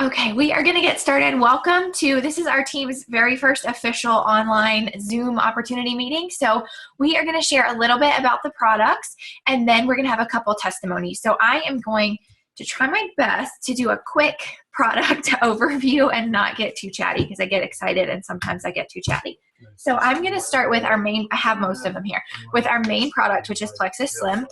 Okay, we are going to get started. Welcome to, this is our team's very first official online Zoom opportunity meeting. So we are going to share a little bit about the products, and then we're going to have a couple testimonies. So I am going to try my best to do a quick product overview and not get too chatty because I get excited and sometimes I get too chatty. So I'm going to start with our main, I have most of them here, with our main product, which is Plexus Slim.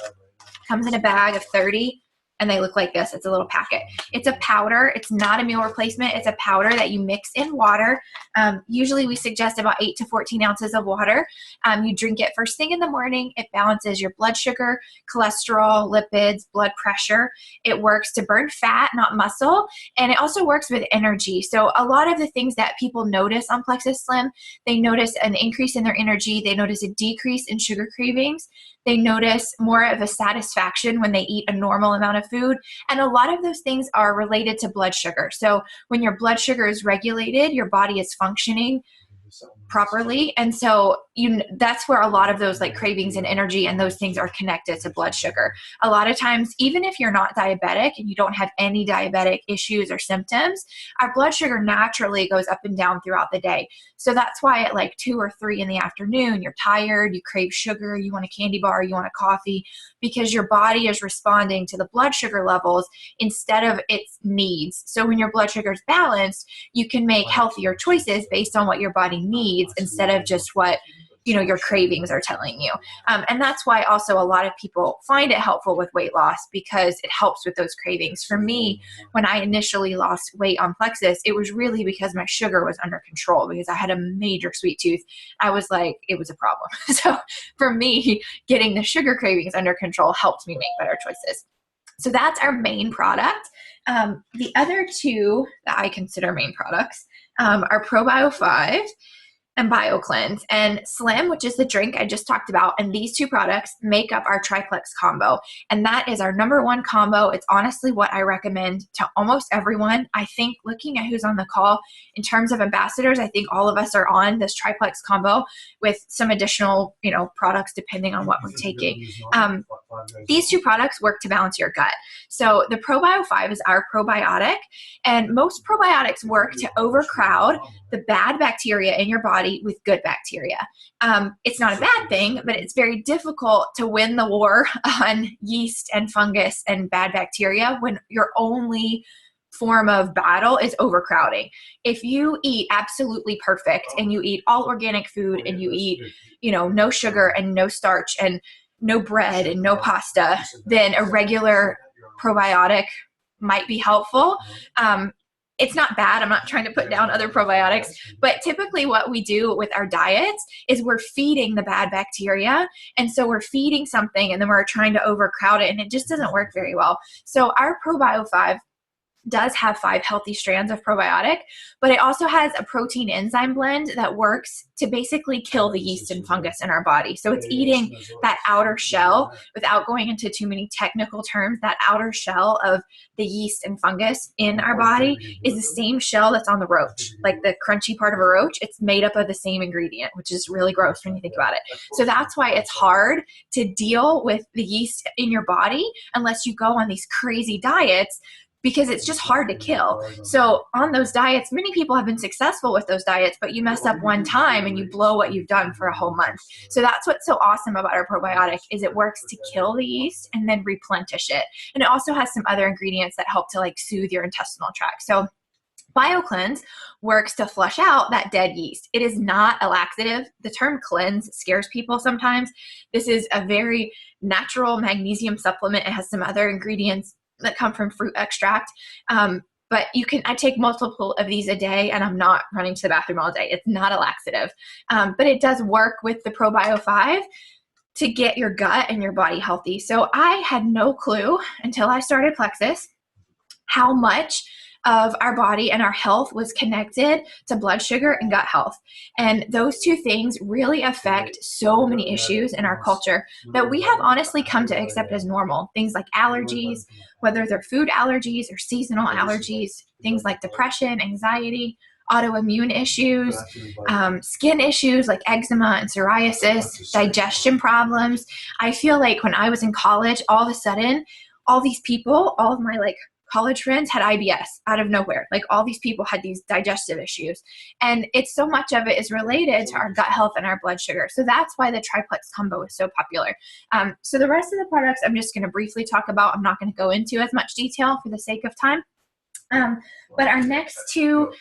Comes in a bag of 30. And they look like this. It's a little packet. It's a powder. It's not a meal replacement. It's a powder that you mix in water. Usually we suggest about 8 to 14 ounces of water. You drink it first thing in the morning. It balances your blood sugar, cholesterol, lipids, blood pressure. It works to burn fat, not muscle. And it also works with energy. So a lot of the things that people notice on Plexus Slim, they notice an increase in their energy. They notice a decrease in sugar cravings. They notice more of a satisfaction when they eat a normal amount of food. And a lot of those things are related to blood sugar. So when your blood sugar is regulated, your body is functioning properly. And so that's where a lot of those like cravings and energy and those things are connected to blood sugar. A lot of times, even if you're not diabetic and you don't have any diabetic issues or symptoms, our blood sugar naturally goes up and down throughout the day. So that's why at like 2 or 3 in the afternoon, you're tired, you crave sugar, you want a candy bar, you want a coffee, because your body is responding to the blood sugar levels instead of its needs. So when your blood sugar is balanced, you can make healthier choices based on what your body needs instead of just what your cravings are telling you. And that's why also a lot of people find it helpful with weight loss, because it helps with those cravings. For me, when I initially lost weight on Plexus, it was really because my sugar was under control, because I had a major sweet tooth. I was like, it was a problem. So for me, getting the sugar cravings under control helped me make better choices. So that's our main product. The other two that I consider main products are ProBio 5 and BioCleanse, and Slim, which is the drink I just talked about. And these two products make up our triplex combo. And that is our #1 combo. It's honestly what I recommend to almost everyone. I think, looking at who's on the call, in terms of ambassadors, I think all of us are on this triplex combo with some additional, products depending on what we're taking. These two products work to balance your gut. So the ProBio 5 is our probiotic, and most probiotics work to overcrowd the bad bacteria in your body with good bacteria. It's not a bad thing, but it's very difficult to win the war on yeast and fungus and bad bacteria when your only form of battle is overcrowding. If you eat absolutely perfect and you eat all organic food and you eat, no sugar and no starch and no bread and no pasta, then a regular probiotic might be helpful. It's not bad. I'm not trying to put down other probiotics, but typically what we do with our diets is we're feeding the bad bacteria. And so we're feeding something and then we're trying to overcrowd it, and it just doesn't work very well. So our ProBio 5 does have 5 healthy strands of probiotic, but it also has a protein enzyme blend that works to basically kill the yeast and fungus in our body. So it's eating that outer shell, without going into too many technical terms. That outer shell of the yeast and fungus in our body is the same shell that's on the roach, like the crunchy part of a roach. It's made up of the same ingredient, which is really gross when you think about it. So that's why it's hard to deal with the yeast in your body unless you go on these crazy diets, because it's just hard to kill. So on those diets, many people have been successful with those diets, but you mess up one time and you blow what you've done for a whole month. So that's what's so awesome about our probiotic, is it works to kill the yeast and then replenish it. And it also has some other ingredients that help to soothe your intestinal tract. So BioCleanse works to flush out that dead yeast. It is not a laxative. The term cleanse scares people sometimes. This is a very natural magnesium supplement. It has some other ingredients that come from fruit extract. But I take multiple of these a day, and I'm not running to the bathroom all day. It's not a laxative. But it does work with the ProBio 5 to get your gut and your body healthy. So I had no clue until I started Plexus how much of our body and our health was connected to blood sugar and gut health. And those two things really affect so many issues in our culture that we have honestly come to accept as normal. Things like allergies, whether they're food allergies or seasonal allergies, things like depression, anxiety, autoimmune issues, skin issues like eczema and psoriasis, digestion problems. I feel like when I was in college, all of a sudden, all these people, all of my college friends had IBS out of nowhere. Like all these people had these digestive issues. And it's so much of it is related to our gut health and our blood sugar. So that's why the triplex combo is so popular. So the rest of the products I'm just going to briefly talk about. I'm not going to go into as much detail for the sake of time. But our next two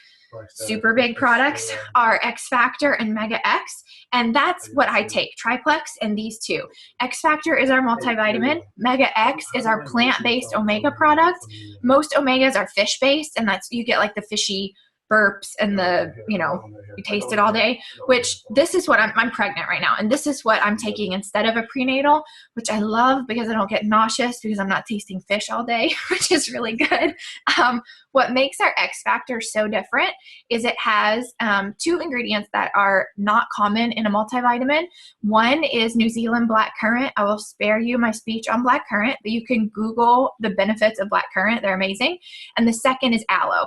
super big products are X Factor and Mega X, and that's what I take, triplex and these two. X Factor is our multivitamin. Mega X is our plant-based omega product. Most omegas are fish-based, and that's, you get like the fishy burps and the, you taste it all day, which this is what I'm pregnant right now. And this is what I'm taking instead of a prenatal, which I love because I don't get nauseous because I'm not tasting fish all day, which is really good. What makes our X Factor so different is it has two ingredients that are not common in a multivitamin. One is New Zealand black currant. I will spare you my speech on black currant, but you can Google the benefits of black currant. They're amazing. And the second is aloe.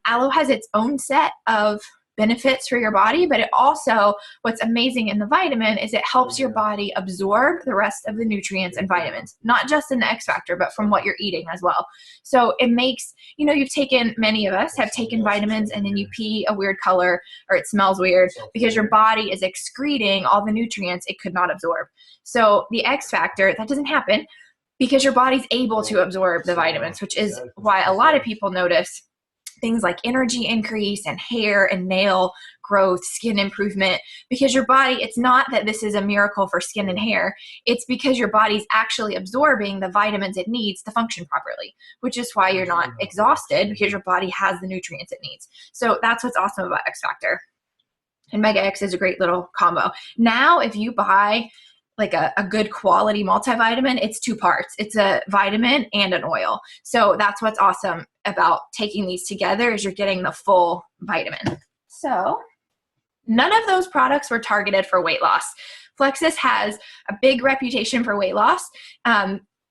Aloe has its own set of benefits for your body, but it also, what's amazing in the vitamin is it helps your body absorb the rest of the nutrients and vitamins, not just in the X Factor, but from what you're eating as well. So it makes, many of us have taken vitamins and then you pee a weird color or it smells weird because your body is excreting all the nutrients it could not absorb. So the X Factor, that doesn't happen because your body's able to absorb the vitamins, which is why a lot of people notice things like energy increase and hair and nail growth, skin improvement, because your body, it's not that this is a miracle for skin and hair. It's because your body's actually absorbing the vitamins it needs to function properly, which is why you're not exhausted because your body has the nutrients it needs. So that's what's awesome about X Factor. And Mega X is a great little combo. Now, if you buy like a good quality multivitamin, it's two parts. It's a vitamin and an oil. So that's what's awesome about taking these together is you're getting the full vitamin. So none of those products were targeted for weight loss. Plexus has a big reputation for weight loss.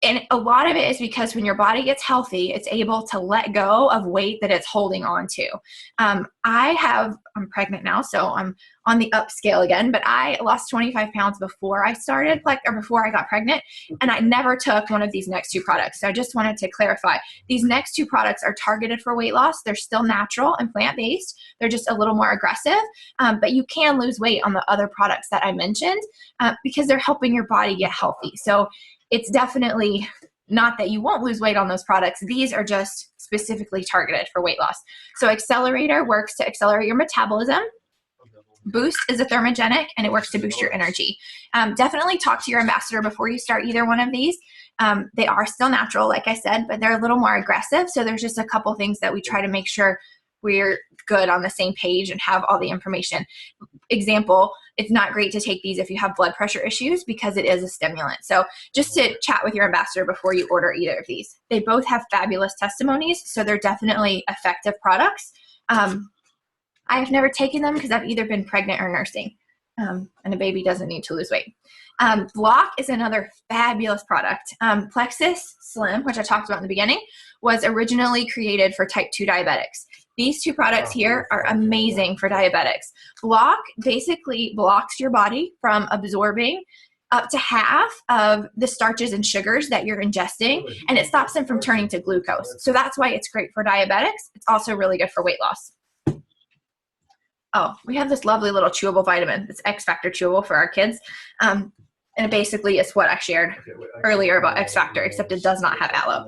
And a lot of it is because when your body gets healthy, it's able to let go of weight that it's holding on to. I'm pregnant now, so I'm on the upscale again, but I lost 25 pounds before I started, before I got pregnant, and I never took one of these next two products. So I just wanted to clarify. These next two products are targeted for weight loss. They're still natural and plant-based. They're just a little more aggressive, but you can lose weight on the other products that I mentioned because they're helping your body get healthy. So it's definitely not that you won't lose weight on those products. These are just specifically targeted for weight loss. So Accelerator works to accelerate your metabolism. Boost is a thermogenic, and it works to boost your energy. Definitely talk to your ambassador before you start either one of these. They are still natural, like I said, but they're a little more aggressive. So there's just a couple things that we try to make sure we're good on the same page and have all the information. Example, it's not great to take these if you have blood pressure issues because it is a stimulant. So just to chat with your ambassador before you order either of these. They both have fabulous testimonies, so they're definitely effective products. I have never taken them because I've either been pregnant or nursing, and a baby doesn't need to lose weight. Block is another fabulous product. Plexus Slim, which I talked about in the beginning, was originally created for type 2 diabetics. These two products here are amazing for diabetics. Block basically blocks your body from absorbing up to half of the starches and sugars that you're ingesting, and it stops them from turning to glucose. So that's why it's great for diabetics. It's also really good for weight loss. Oh, we have this lovely little chewable vitamin. It's X Factor chewable for our kids. And basically it's what I shared earlier about X Factor, except it does not have aloe.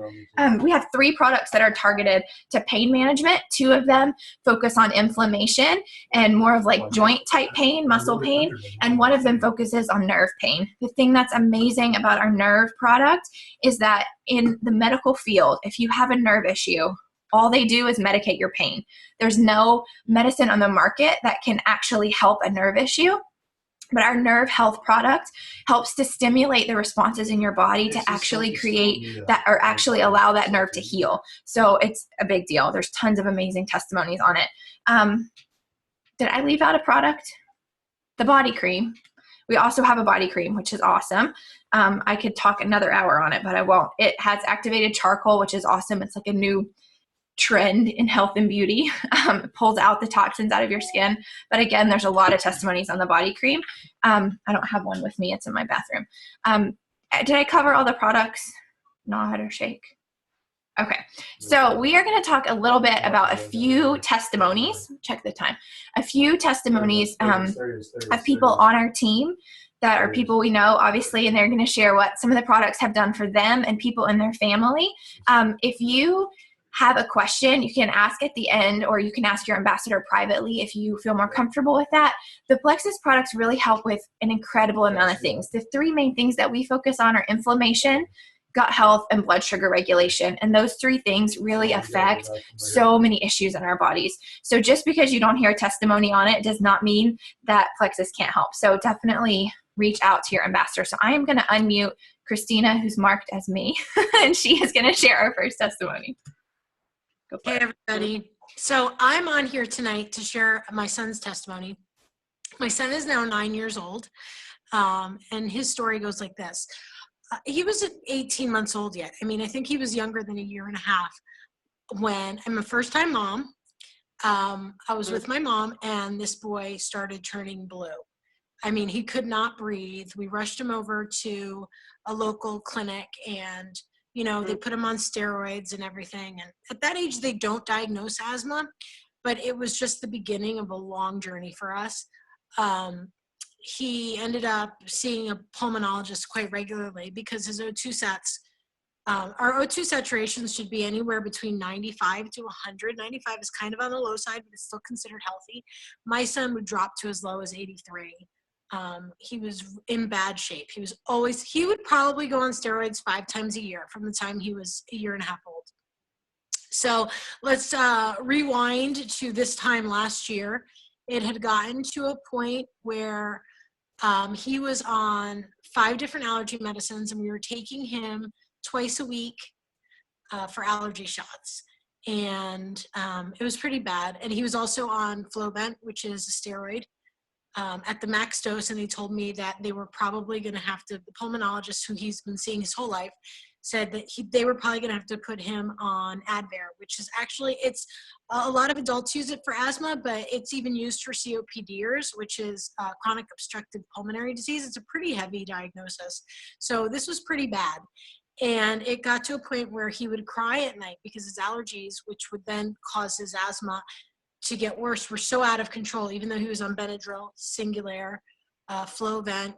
We have 3 products that are targeted to pain management. 2 of them focus on inflammation and more of like joint type pain, muscle pain, and 1 of them focuses on nerve pain. The thing that's amazing about our nerve product is that in the medical field, if you have a nerve issue, all they do is medicate your pain. There's no medicine on the market that can actually help a nerve issue. But our nerve health product helps to stimulate the responses in your body to actually create that, or actually allow that nerve to heal. So it's a big deal. There's tons of amazing testimonies on it. Did I leave out a product? The body cream. We also have a body cream, which is awesome. I could talk another hour on it, but I won't. It has activated charcoal, which is awesome. It's like a new trend in health and beauty. It pulls out the toxins out of your skin. But again, there's a lot of testimonies on the body cream. I don't have one with me. It's in my bathroom. Did I cover all the products? Nod or shake? Okay, so we are going to talk a little bit about a few testimonies. Check the time. A few testimonies of people on our team that are people we know, obviously, and they're going to share what some of the products have done for them and people in their family. If you have a question, you can ask at the end, or you can ask your ambassador privately if you feel more comfortable with that. The Plexus products really help with an incredible amount of things. The three main things that we focus on are inflammation, gut health, and blood sugar regulation. And those three things really affect so many issues in our bodies. So just because you don't hear a testimony on it does not mean that Plexus can't help. So definitely reach out to your ambassador. So I am going to unmute Christina, who's marked as me, and she is going to share our first testimony. Hey, everybody. So I'm on here tonight to share my son's testimony. My son is now 9 years old, and his story goes like this. He wasn't 18 months old yet. I mean, I think he was younger than a year and a half when I'm a first-time mom. I was with my mom, and this boy started turning blue. I mean, he could not breathe. We rushed him over to a local clinic, and you know, they put him on steroids and everything. And at that age, they don't diagnose asthma, but it was just the beginning of a long journey for us. He ended up seeing a pulmonologist quite regularly because his O2 sats, our O2 saturations should be anywhere between 95 to 100. 95 is kind of on the low side, but it's still considered healthy. My son would drop to as low as 83. He was in bad shape. He would probably go on steroids 5 times a year from the time he was a year and a half old. So let's rewind to this time last year. It had gotten to a point where he was on 5 different allergy medicines, and we were taking him twice a week for allergy shots. And it was pretty bad. And he was also on Flovent, which is a steroid, at the max dose, and they told me that they were probably going to have to, the pulmonologist who he's been seeing his whole life said that they were probably going to have to put him on Advair, which is actually, it's a lot of adults use it for asthma, but it's even used for COPDers, which is chronic obstructive pulmonary disease. It's a pretty heavy diagnosis. So this was pretty bad. And it got to a point where he would cry at night because his allergies, which would then cause his asthma to get worse, were so out of control, even though he was on Benadryl, Singulair, Flovent,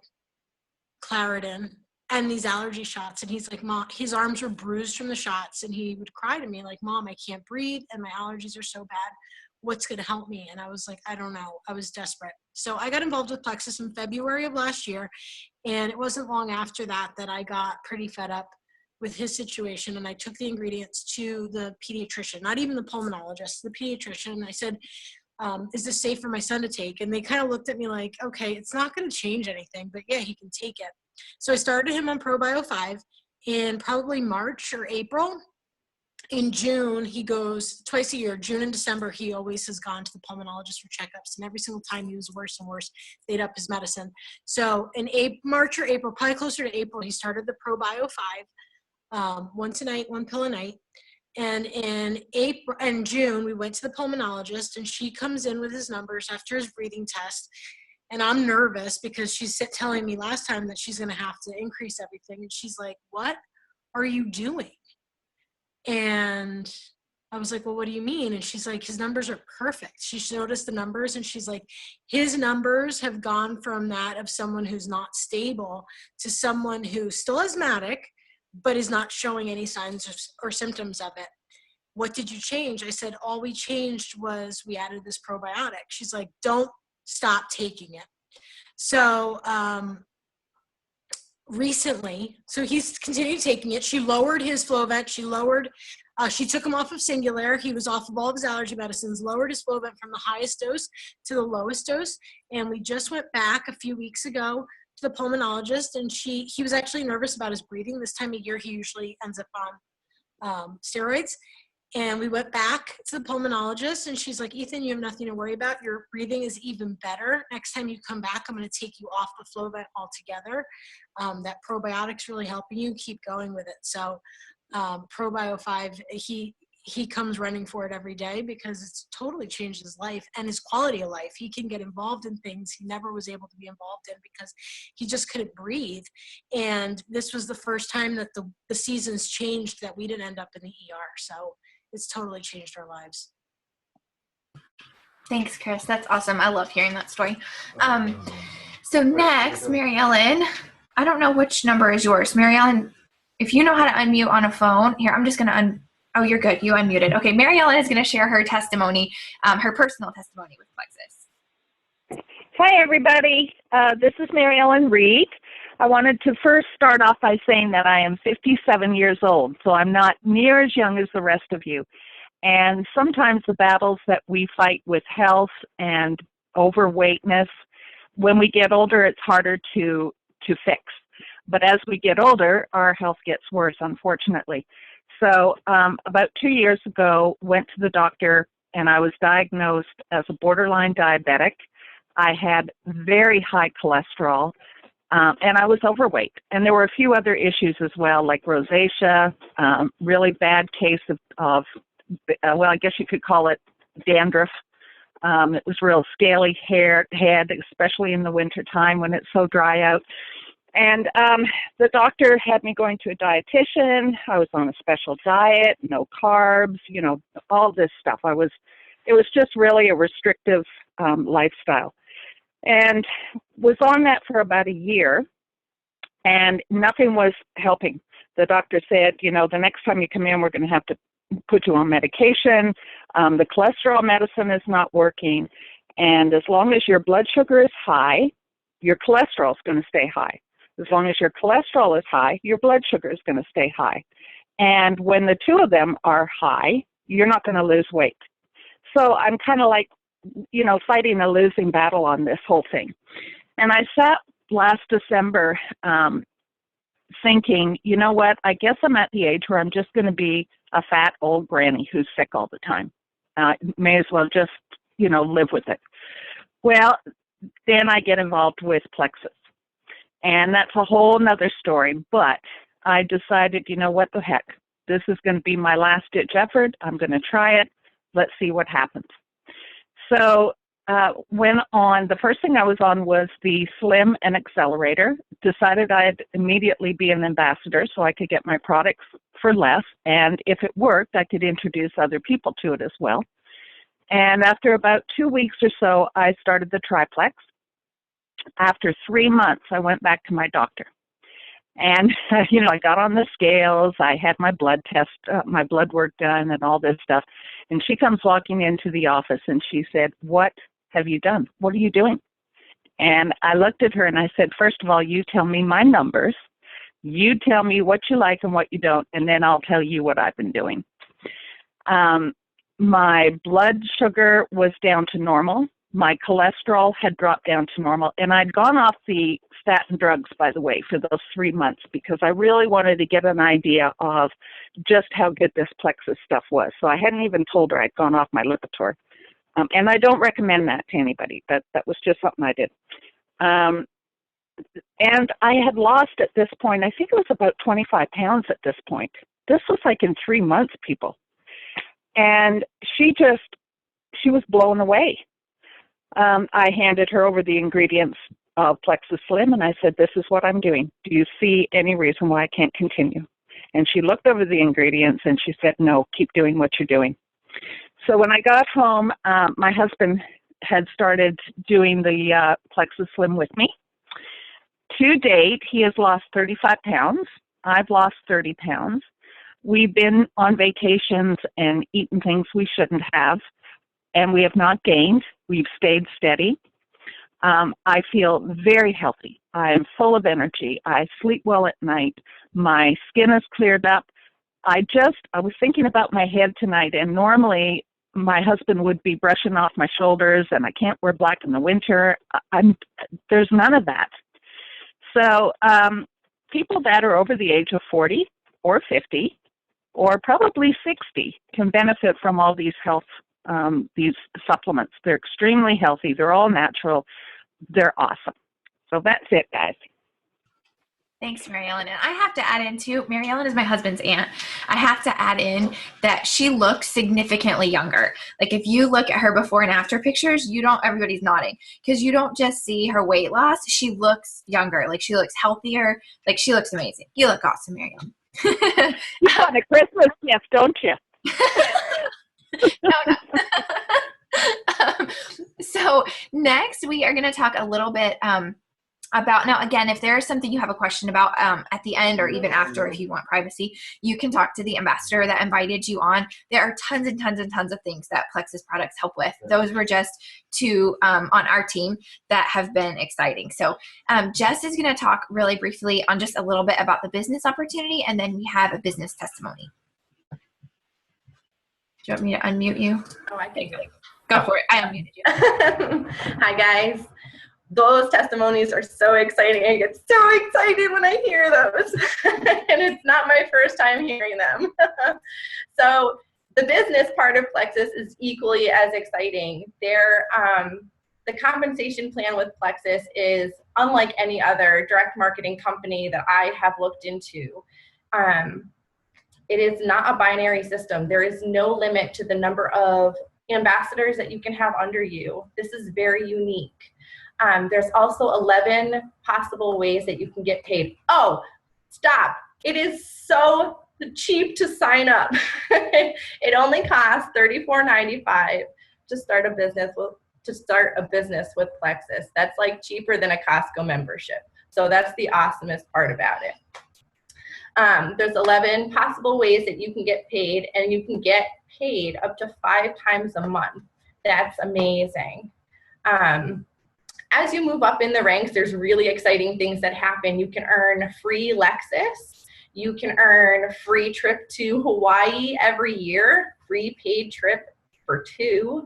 Claritin, and these allergy shots. And he's like, Mom, his arms were bruised from the shots, and he would cry to me like, Mom, I can't breathe, and my allergies are so bad. What's going to help me? And I was like, I don't know. I was desperate. So I got involved with Plexus in February of last year, and it wasn't long after that that I got pretty fed up with his situation, and I took the ingredients to the pediatrician, not even the pulmonologist, the pediatrician. And I said, is this safe for my son to take? And they kind of looked at me like, okay, it's not going to change anything, but yeah, he can take it. So I started him on ProBio 5 in probably March or April. In June, he goes twice a year. June and December, he always has gone to the pulmonologist for checkups, and every single time he was worse and worse. They'd up his medicine. So in March or April, probably closer to April, he started the ProBio 5, once a night, 1 pill a night. And in June, we went to the pulmonologist, and she comes in with his numbers after his breathing test. And I'm nervous because she's telling me last time that she's going to have to increase everything. And she's like, what are you doing? And I was like, well, what do you mean? And she's like, his numbers are perfect. She showed us the numbers, and she's like, his numbers have gone from that of someone who's not stable to someone who's still asthmatic, but is not showing any signs or symptoms of it. What did you change? I said, all we changed was we added this probiotic. She's like, don't stop taking it. So recently, so he's continued taking it. She lowered his Flovent. She took him off of Singulair. He was off of all of his allergy medicines, lowered his Flovent from the highest dose to the lowest dose. And we just went back a few weeks ago to the pulmonologist, and he was actually nervous about his breathing. This time of year, he usually ends up on steroids. And we went back to the pulmonologist, and she's like, Ethan, you have nothing to worry about. Your breathing is even better. Next time you come back, I'm going to take you off the Flovent altogether. That probiotic's really helping you. Keep going with it. So ProBio 5, he comes running for it every day because it's totally changed his life and his quality of life. He can get involved in things he never was able to be involved in because he just couldn't breathe. And this was the first time that the seasons changed, that we didn't end up in the ER. So it's totally changed our lives. Thanks, Chris. That's awesome. I love hearing that story. So next, Mary Ellen, I don't know which number is yours. Mary Ellen, if you know how to unmute on a phone, here, I'm just going to oh, you're good. You unmuted. Okay, Mary Ellen is going to share her testimony, her personal testimony with Plexus. Hi, everybody. This is Mary Ellen Reed. I wanted to first start off by saying that I am 57 years old, so I'm not near as young as the rest of you. And sometimes the battles that we fight with health and overweightness, when we get older, it's harder to fix. But as we get older, our health gets worse, unfortunately. So about 2 years ago, went to the doctor, and I was diagnosed as a borderline diabetic. I had very high cholesterol, and I was overweight. And there were a few other issues as well, like rosacea, really bad case of well, I guess you could call it dandruff. It was real scaly head, especially in the winter time when it's so dry out. And the doctor had me going to a dietitian. I was on a special diet, no carbs, you know, all this stuff. It was just really a restrictive lifestyle. And was on that for about a year, and nothing was helping. The doctor said, you know, the next time you come in, we're going to have to put you on medication. The cholesterol medicine is not working. And as long as your blood sugar is high, your cholesterol is going to stay high. As long as your cholesterol is high, your blood sugar is going to stay high. And when the two of them are high, you're not going to lose weight. So I'm kind of like, you know, fighting a losing battle on this whole thing. And I sat last December thinking, you know what, I guess I'm at the age where I'm just going to be a fat old granny who's sick all the time. May as well just, you know, live with it. Well, then I get involved with Plexus. And that's a whole nother story. But I decided, you know, what the heck? This is going to be my last-ditch effort. I'm going to try it. Let's see what happens. So the first thing I was on was the Slim and Accelerator. Decided I'd immediately be an ambassador so I could get my products for less. And if it worked, I could introduce other people to it as well. And after about 2 weeks or so, I started the triplex. After 3 months, I went back to my doctor. And, you know, I got on the scales. I had my blood test, my blood work done and all this stuff. And she comes walking into the office and she said, "What have you done? What are you doing?" And I looked at her and I said, "First of all, you tell me my numbers. You tell me what you like and what you don't, and then I'll tell you what I've been doing." My blood sugar was down to normal. My cholesterol had dropped down to normal, and I'd gone off the statin drugs, by the way, for those 3 months because I really wanted to get an idea of just how good this Plexus stuff was. So I hadn't even told her I'd gone off my Lipitor. And I don't recommend that to anybody. That was just something I did. And I had lost at this point, I think it was about 25 pounds at this point. This was like in 3 months, people. And she was blown away. I handed her over the ingredients of Plexus Slim, and I said, "This is what I'm doing. Do you see any reason why I can't continue?" And she looked over the ingredients, and she said, "No, keep doing what you're doing." So when I got home, my husband had started doing the Plexus Slim with me. To date, he has lost 35 pounds. I've lost 30 pounds. We've been on vacations and eaten things we shouldn't have, and we have not gained. We've stayed steady. I feel very healthy. I am full of energy. I sleep well at night. My skin is cleared up. I was thinking about my head tonight, and normally my husband would be brushing off my shoulders, and I can't wear black in the winter. There's none of that. So people that are over the age of 40 or 50 or probably 60 can benefit from all these these supplements. They're extremely healthy. They're all natural. They're awesome. So that's it, guys. Thanks, Mary Ellen. And I have to add in too, Mary Ellen is my husband's aunt. I have to add in that she looks significantly younger. Like if you look at her before and after pictures, everybody's nodding because you don't just see her weight loss. She looks younger. Like she looks healthier. Like she looks amazing. You look awesome, Mary Ellen. You want a Christmas gift, don't you? No. So next we are going to talk a little bit about, now again, if there is something you have a question about at the end or even after, if you want privacy, you can talk to the ambassador that invited you on. There are tons and tons and tons of things that Plexus products help with. Those were just two on our team that have been exciting. So Jess is going to talk really briefly on just a little bit about the business opportunity, and then we have a business testimony. Do you want me to unmute you? Oh, I think Go for it. I unmuted you. Hi, guys. Those testimonies are so exciting. I get so excited when I hear those. And it's not my first time hearing them. So the business part of Plexus is equally as exciting. The compensation plan with Plexus is unlike any other direct marketing company that I have looked into. It is not a binary system. There is no limit to the number of ambassadors that you can have under you. This is very unique. There's also 11 possible ways that you can get paid. Oh, stop. It is so cheap to sign up. It only costs $34.95 to start a business with Plexus. That's like cheaper than a Costco membership. So that's the awesomest part about it. There's 11 possible ways that you can get paid, and you can get paid up to 5 times a month. That's amazing. As you move up in the ranks, there's really exciting things that happen. You can earn free Lexus. You can earn free trip to Hawaii every year, free paid trip for 2.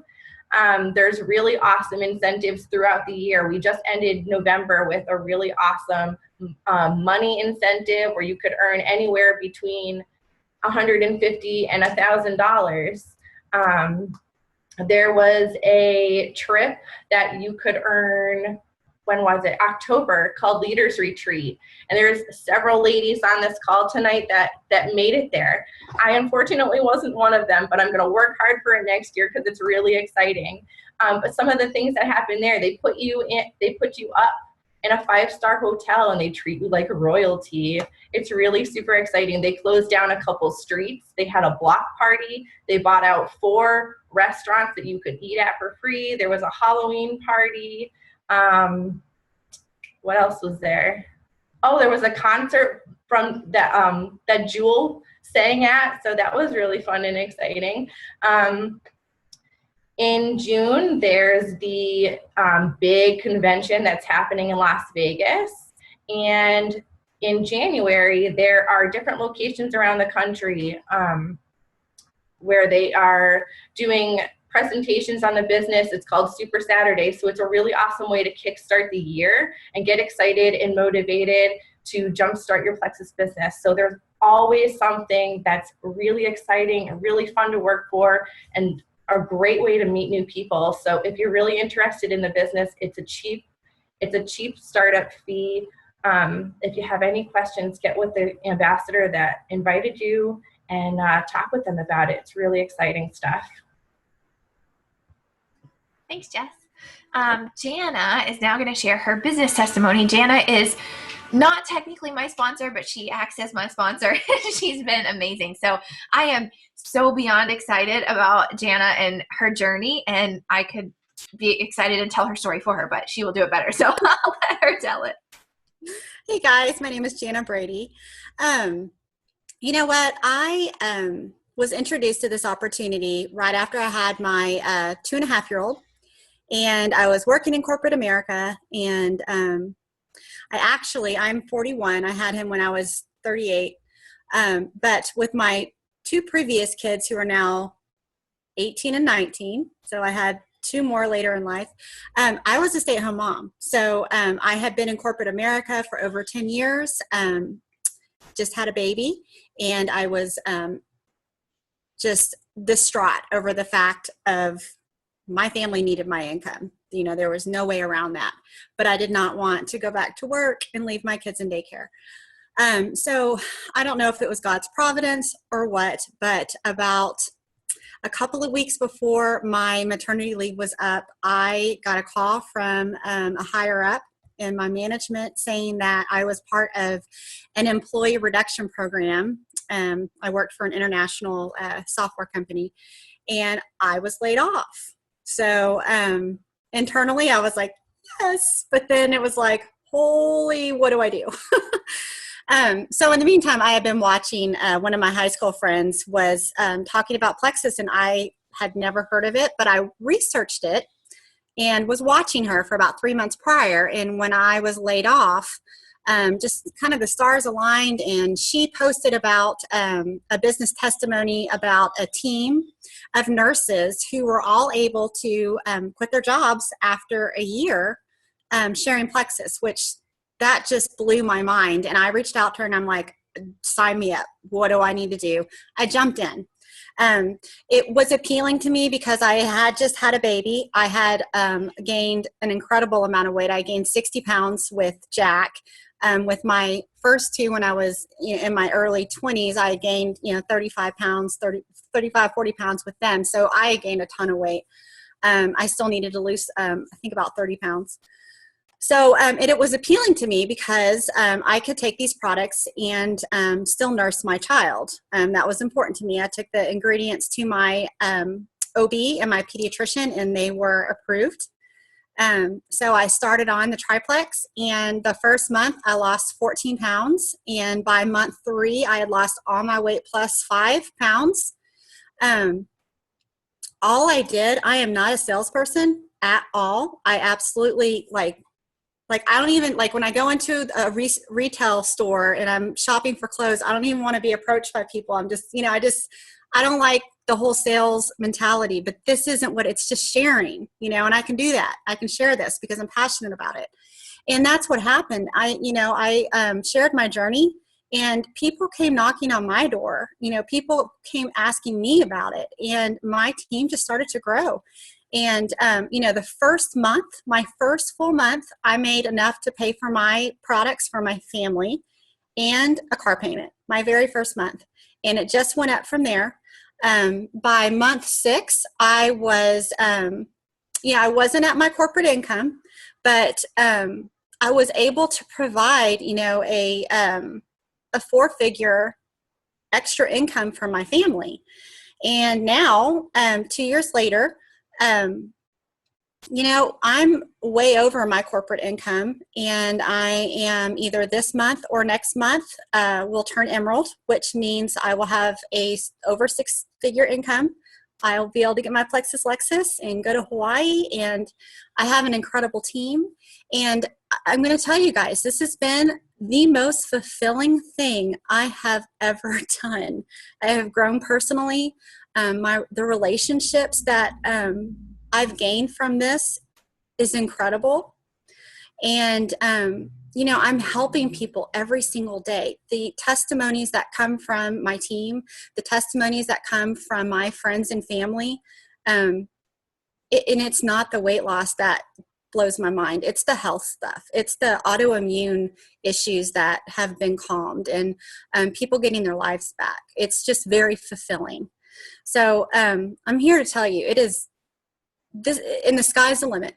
There's really awesome incentives throughout the year. We just ended November with a really awesome money incentive where you could earn anywhere between $150 and $1,000. There was a trip that you could earn, when was it? October, called Leaders Retreat. And there's several ladies on this call tonight that made it there. I unfortunately wasn't one of them, but I'm gonna work hard for it next year because it's really exciting. But some of the things that happen there, they put you up in a 5-star hotel and they treat you like royalty. It's really super exciting. They closed down a couple streets. They had a block party. They bought out 4 restaurants that you could eat at for free. There was a Halloween party. What else was there? Oh, there was a concert from that Jewel sang at. So that was really fun and exciting. In June, there's the big convention that's happening in Las Vegas. And in January, there are different locations around the country where they are doing presentations on the business. It's called Super Saturday. So it's a really awesome way to kickstart the year and get excited and motivated to jumpstart your Plexus business. So there's always something that's really exciting and really fun to work for, and a great way to meet new people. So if you're really interested in the business, it's a cheap startup fee. If you have any questions, get with the ambassador that invited you and talk with them about it. It's really exciting stuff. Thanks, Jess. Jana is now going to share her business testimony. Jana is not technically my sponsor, but she acts as my sponsor. She's been amazing. So I am so beyond excited about Jana and her journey, and I could be excited and tell her story for her, but she will do it better. So I'll let her tell it. Hey guys, my name is Jana Brady. You know what? I was introduced to this opportunity right after I had my 2.5-year-old, and I was working in corporate America, and I'm 41. I had him when I was 38. But with my 2 previous kids who are now 18 and 19, so I had 2 more later in life, I was a stay-at-home mom. So I had been in corporate America for over 10 years, just had a baby, and I was just distraught over the fact of my family needed my income. You know, there was no way around that. But I did not want to go back to work and leave my kids in daycare. So I don't know if it was God's providence or what, but about a couple of weeks before my maternity leave was up, I got a call from a higher up in my management saying that I was part of an employee reduction program. I worked for an international software company, and I was laid off. So internally, I was like, yes, but then it was like, holy, what do I do? So in the meantime, I had been watching, one of my high school friends was talking about Plexus, and I had never heard of it, but I researched it and was watching her for about 3 months prior. And when I was laid off, just kind of the stars aligned, and she posted about a business testimony about a team of nurses who were all able to quit their jobs after a year sharing Plexus, which that just blew my mind. And I reached out to her and I'm like, sign me up. What do I need to do? I jumped in. It was appealing to me because I had just had a baby. I had gained an incredible amount of weight. I gained 60 pounds with Jack. With my first two, when I was in my early 20s, I gained 35 pounds, 35, 40 pounds with them. So I gained a ton of weight. I still needed to lose, I think, about 30 pounds. So it was appealing to me because I could take these products and still nurse my child. That was important to me. I took the ingredients to my OB and my pediatrician, and they were approved. So I started on the triplex, and the first month I lost 14 pounds. And by month 3, I had lost all my weight plus 5 pounds. All I did, I am not a salesperson at all. I absolutely I don't even, when I go into a retail store and I'm shopping for clothes, I don't even want to be approached by people. I'm just, I don't like the whole sales mentality, but this isn't what it's just sharing, and I can do that. I can share this because I'm passionate about it. And that's what happened. I shared my journey, and people came knocking on my door. People came asking me about it, and my team just started to grow. And, the first month, my first full month, I made enough to pay for my products for my family and a car payment, my very first month. And it just went up from there. By month 6, I was, I wasn't at my corporate income, but I was able to provide, a 4-figure extra income for my family. And now, 2 years later, I'm way over my corporate income, and I am either this month or next month will turn emerald, which means I will have a over 6-figure income. I'll be able to get my Plexus Lexus and go to Hawaii, and I have an incredible team. And I'm going to tell you guys, this has been the most fulfilling thing I have ever done. I have grown personally. The relationships that I've gained from this is incredible. And, I'm helping people every single day. The testimonies that come from my team, the testimonies that come from my friends and family, and it's not the weight loss that blows my mind. It's the health stuff. It's the autoimmune issues that have been calmed, and people getting their lives back. It's just very fulfilling. So I'm here to tell you, it is this, and the sky's the limit.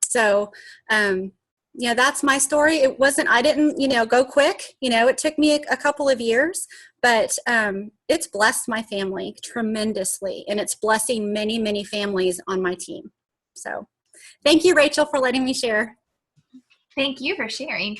So, that's my story. I didn't, go quick. It took me a couple of years, but it's blessed my family tremendously, and it's blessing many, many families on my team. So thank you, Rachel, for letting me share. Thank you for sharing.